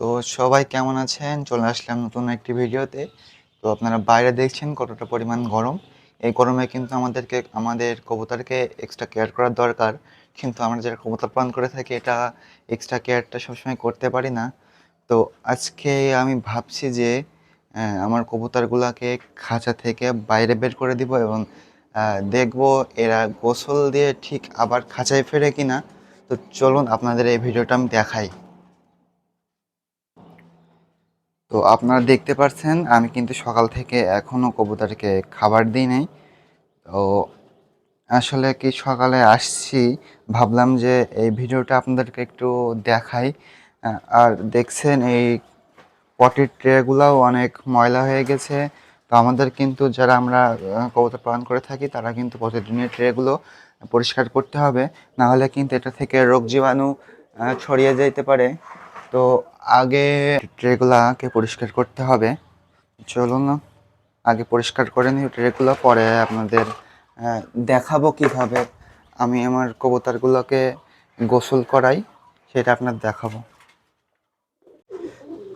তো সবাই কেমন আছেন? চলে আসলাম নতুন একটি ভিডিওতে। তো আপনারা বাইরে দেখছেন কতটা পরিমাণ গরম। এই গরমে কিন্তু আমাদের কবুতরকে এক্সট্রা কেয়ার করার দরকার। কিন্তু আমরা যারা কবুতর পালন করে থাকি এটা এক্সট্রা কেয়ারটা সবসময় করতে পারি না। তো আজকে আমি ভাবছি যে আমার কবুতরগুলাকে খাঁচা থেকে বাইরে বের করে দিব এবং দেখব এরা গোসল দিয়ে ঠিক আবার খাঁচায় ফেরে কিনা। তো চলুন আপনাদের এই ভিডিওটা আমি দেখাই। তো আপনারা দেখতে পাচ্ছেন আমি কিন্তু সকাল থেকে এখনও কবুতরকে খাবার দিই নাই। তো আসলে কি সকালে আসছি, ভাবলাম যে এই ভিডিওটা আপনাদেরকে একটু দেখাই। আর দেখছেন এই পটির ট্রেগুলাও অনেক ময়লা হয়ে গেছে। তো আমাদের কিন্তু যারা আমরা কবুতর পালন করে থাকি তারা কিন্তু প্রতিদিনের ট্রেগুলো পরিষ্কার করতে হবে, না হলে কিন্তু এটা থেকে রোগ জীবাণু ছড়িয়ে যেতে পারে। তো আগে ট্রেগুলাকে পরিষ্কার করতে হবে। চলুন না, আগে পরিষ্কার করে নিই ট্রেগুলো, পরে আপনাদের দেখাবো কিভাবে আমি আমার কবুতরগুলোকে গোসল করাই, সেটা আপনার দেখাবো।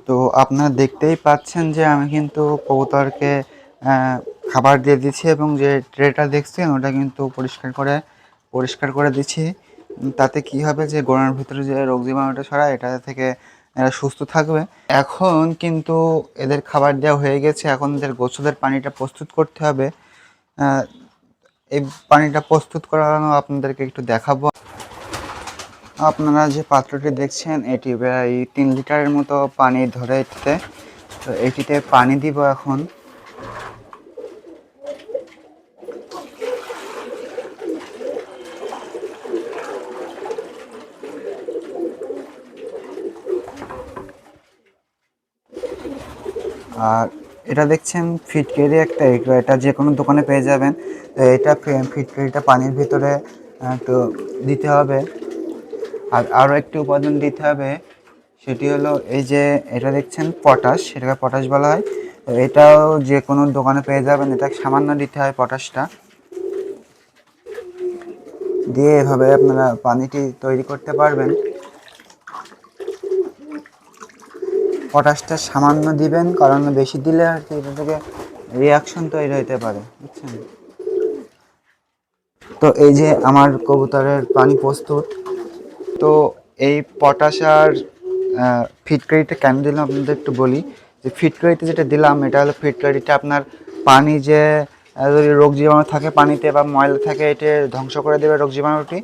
তো আপনারা দেখতেই পাচ্ছেন যে আমি কিন্তু কবুতরকে খাবার দিয়ে দিচ্ছি এবং যে ট্রেটা দেখছেন ওটা কিন্তু পরিষ্কার করে দিচ্ছি। তাতে কি হবে যে গোড়ার ভিতরে যে রোগ জীবাণুটা ছড়ায় এটা থেকে এরা সুস্থ থাকবে। এখন কিন্তু এদের খাবার দেওয়া হয়ে গেছে, এখন এদের গোসলের পানিটা প্রস্তুত করতে হবে। এই পানিটা প্রস্তুত করানো আপনাদেরকে একটু দেখাবো। আপনারা যে পাত্রটি দেখছেন এটি প্রায় 3 লিটারের মতো পানি ধরে এটিতে। তো এটিতে পানি দিব এখন। আর এটা দেখছেন ফিটকিরি একটা, এটা যে কোনো দোকানে পেয়ে যাবেন। তো এটা ফিটকিরিটা পানির ভিতরে একটু দিতে হবে। আর আরও একটি উপাদান দিতে হবে, সেটি হলো এই যে এটা দেখছেন পটাশ, এটাকে পটাশ বলা হয়। তো এটাও যে কোনো দোকানে পেয়ে যাবেন, এটা সামান্য দিতে হয় পটাশটা। দিয়ে এভাবে আপনারা পানিটি তৈরি করতে পারবেন। পটাশটা সামান্য দিবেন, কারণ বেশি দিলে আর কি এটা থেকে রিয়াকশন তৈরি হতে পারে, বুঝছেন। তো এই যে আমার কবুতরের পানি প্রস্তুত। তো এই পটাশ আর ফিটকারিটা কেন দিলাম আপনাদের একটু বলি। যে ফিটকারিতে যেটা দিলাম এটা হলো, ফিটকারিটা আপনার পানি যে যদি রোগ জীবাণু থাকে পানিতে বা ময়লা থাকে এটা ধ্বংস করে দেবে রোগ জীবাণুটি।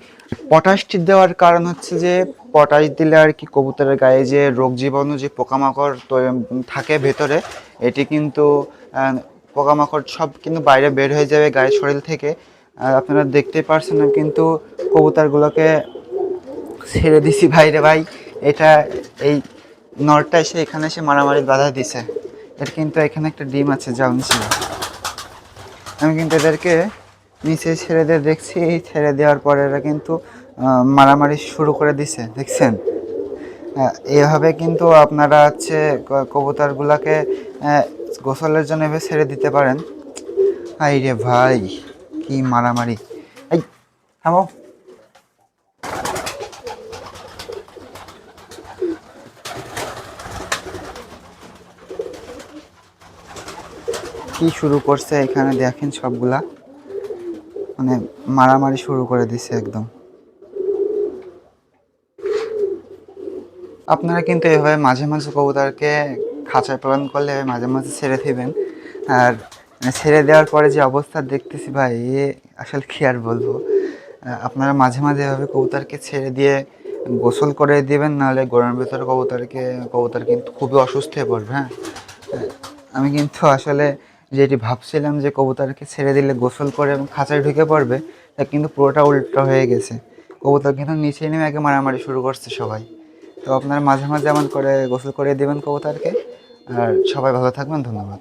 পটাশটি দেওয়ার কারণ হচ্ছে যে পটাশ দিলে আর কি কবুতরের গায়ে যে রোগ জীবাণু যে পোকামাকড় থাকে ভেতরে, এটি কিন্তু পোকামাকড় সব কিন্তু বাইরে বের হয়ে যাবে গায়ের শরীর থেকে। আপনারা দেখতেই পারছেন না, কিন্তু কবুতরগুলোকে ছেড়ে দিছি ভাইরে ভাই। এটা এই নরটা এসে এখানে এসে মারামারি বাধা দিছে। এর কিন্তু এখানে একটা ডিম আছে, যাও নিচে। আমি কিন্তু এদেরকে নিচে ছেড়ে দিয়ে দেখছি, ছেড়ে দেওয়ার পরে এরা কিন্তু মারামারি শুরু করে দিছে, দেখছেন। এভাবে কিন্তু আপনারা হচ্ছে কবুতরগুলোকে গোসলের জন্য এভাবে ছেড়ে দিতে পারেন। হাই রে ভাই, কি মারামারি! এই থামো। কি শুরু করছে এখানে দেখেন, সবগুলা মানে মারামারি শুরু করে দিছে একদম। আপনারা কিন্তু এভাবে মাঝে মাঝে কবুতরকে খাঁচায় পালন করলে মাঝে মাঝে ছেড়ে দিবেন। আর ছেড়ে দেওয়ার পরে যে অবস্থা দেখতেছি ভাই, আসলে কি আর বলবো। আপনারা মাঝে মাঝে এভাবে কবুতরকে ছেড়ে দিয়ে গোসল করে দিবেন, নাহলে গরমের ভিতরে কবুতর কিন্তু খুবই অসুস্থ হয়ে পড়বে। হ্যাঁ, আমি কিন্তু আসলে যেটি ভাবছিলাম যে কবুতরকে ছেড়ে দিলে গোসল করে এবং খাঁচায় ঢুকে পড়বে, তা কিন্তু পুরোটা উল্টো হয়ে গেছে। কবুতর কিন্তু নিচে নেমে আগে মারামারি শুরু করছে সবাই। তো আপনারা মাঝে মাঝে এমন করে গোসল করে দেবেন কবুতরকে। আর সবাই ভালো থাকবেন, ধন্যবাদ।